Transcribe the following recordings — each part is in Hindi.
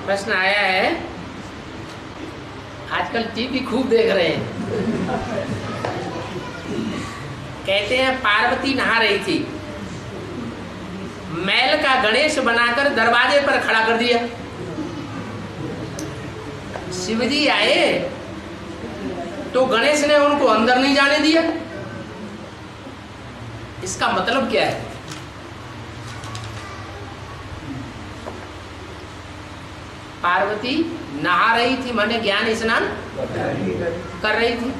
प्रश्न आया है, आजकल टीवी खूब देख रहे हैं। कहते हैं पार्वती नहा रही थी, मैल का गणेश बनाकर दरवाजे पर खड़ा कर दिया। शिवजी आए तो गणेश ने उनको अंदर नहीं जाने दिया। इसका मतलब क्या है? पार्वती नहा रही थी, माने ज्ञान स्नान कर रही थी।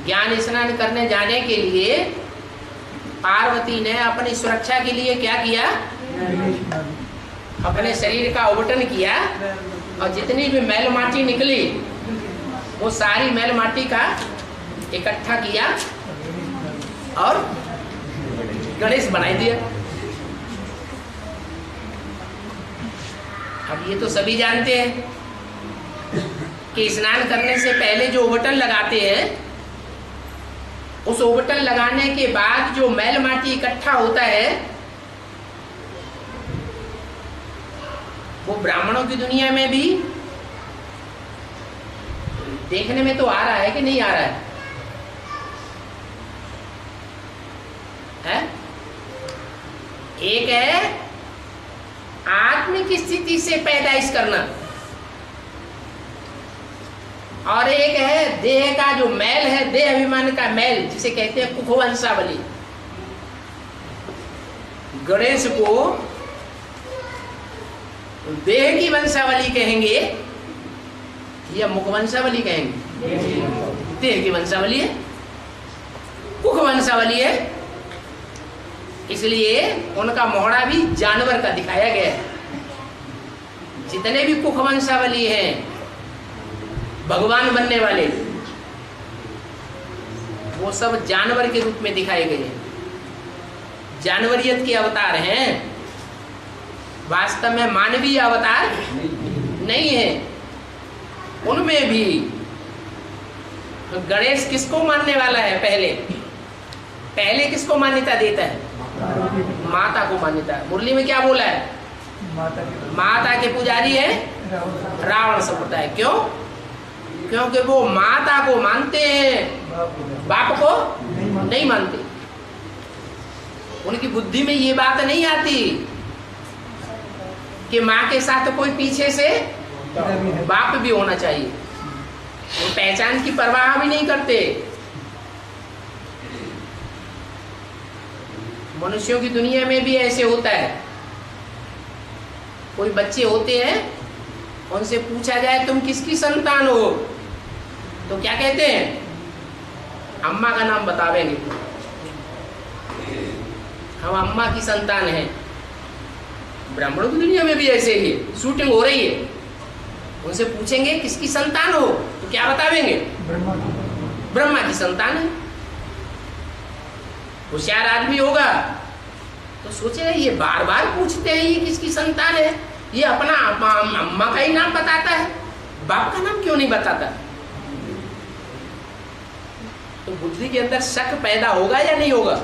ज्ञान स्नान करने जाने के लिए पार्वती ने अपनी सुरक्षा के लिए क्या किया? अपने शरीर का अवटन किया और जितनी भी मैल माटी निकली वो सारी मैल माटी का इकट्ठा किया और गणेश बनाई दिया। अब ये तो सभी जानते हैं कि स्नान करने से पहले जो ओवटन लगाते हैं, उस ओवटन लगाने के बाद जो मैल माटी इकट्ठा होता है वो ब्राह्मणों की दुनिया में भी देखने में तो आ रहा है कि नहीं आ रहा है? एक है आत्मिक स्थिति से पैदाइश करना और एक है देह का जो मैल है, देह अभिमान का मैल, जिसे कहते हैं कुख वंशावली। गणेश को देह की वंशावली कहेंगे या मुख वंशावली कहेंगे? देह की वंशावली है, कुख वंशावली है, इसलिए उनका मोहड़ा भी जानवर का दिखाया गया है। जितने भी कुख वंशावली हैं भगवान बनने वाले, वो सब जानवर के रूप में दिखाए गए हैं, जानवरियत के अवतार हैं। वास्तव में मानवीय अवतार नहीं है। उनमें भी गणेश किसको मानने वाला है? पहले किसको मान्यता देता है? माता को मान्यता है। मुरली में क्या बोला है? माता के पुजारी है रावण संप्रदाय। क्यों? क्योंकि वो माता को मानते हैं, बाप को नहीं मानते। उनकी बुद्धि में ये बात नहीं आती कि माँ के साथ कोई पीछे से बाप भी होना चाहिए। वो पहचान की परवाह भी नहीं करते। मनुष्यों की दुनिया में भी ऐसे होता है। कोई बच्चे होते हैं, उनसे पूछा जाए तुम किसकी संतान हो, तो क्या कहते हैं? अम्मा का नाम बतावेंगे, हम अम्मा की संतान हैं। ब्राह्मणों की दुनिया में भी ऐसे ही है। शूटिंग हो रही है, उनसे पूछेंगे किसकी संतान हो, तो क्या बतावेंगे? ब्रह्मा की संतान है। होशियार आदमी होगा तो सोचेगा ये बार बार पूछते हैं ये किसकी संतान है, ये अपना अम्मा का ही नाम बताता है, बाप का नाम क्यों नहीं बताता? तो बुद्धि के अंदर शक पैदा होगा या नहीं होगा?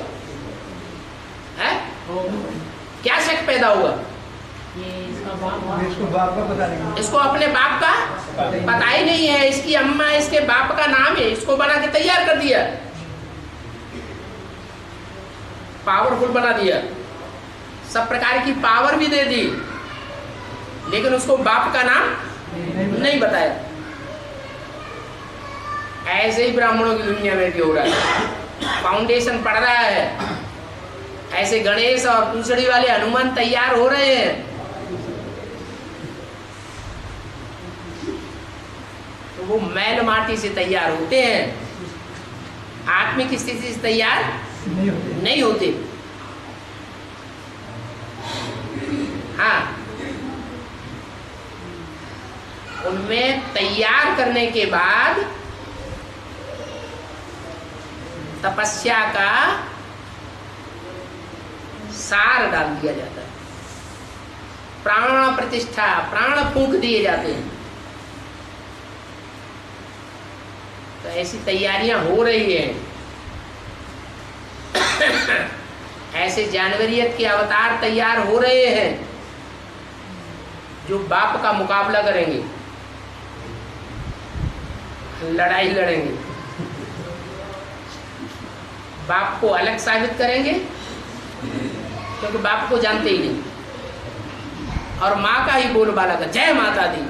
है? क्या शक पैदा होगा? इसको बाप का पता नहीं, इसको अपने बाप का पता ही नहीं है। इसकी अम्मा इसके बाप का नाम है, इसको बना के तैयार कर दिया, पावरफुल बना दिया, सब प्रकार की पावर भी दे दी, लेकिन उसको बाप का नाम नहीं बताया। ऐसे ही ब्राह्मणों की दुनिया में भी हो रहा है। फाउंडेशन पड़ रहा है, ऐसे गणेश और पूंछड़ी वाले हनुमान तैयार हो रहे हैं, तो वो मैल माटी से तैयार होते हैं, आत्मिक स्थिति से तैयार नहीं होते। हाँ, उनमें तैयार करने के बाद तपस्या का सार डाल दिया जाता है, प्राण प्रतिष्ठा, प्राण फूंक दिए जाते हैं। तो ऐसी तैयारियां हो रही हैं। ऐसे जानवरियत के अवतार तैयार हो रहे हैं। जो बाप का मुकाबला करेंगे, लड़ाई लड़ेंगे, बाप को अलग साबित करेंगे क्योंकि बाप को जानते ही नहीं, और माँ का ही बोलबाला कर जय माता दी।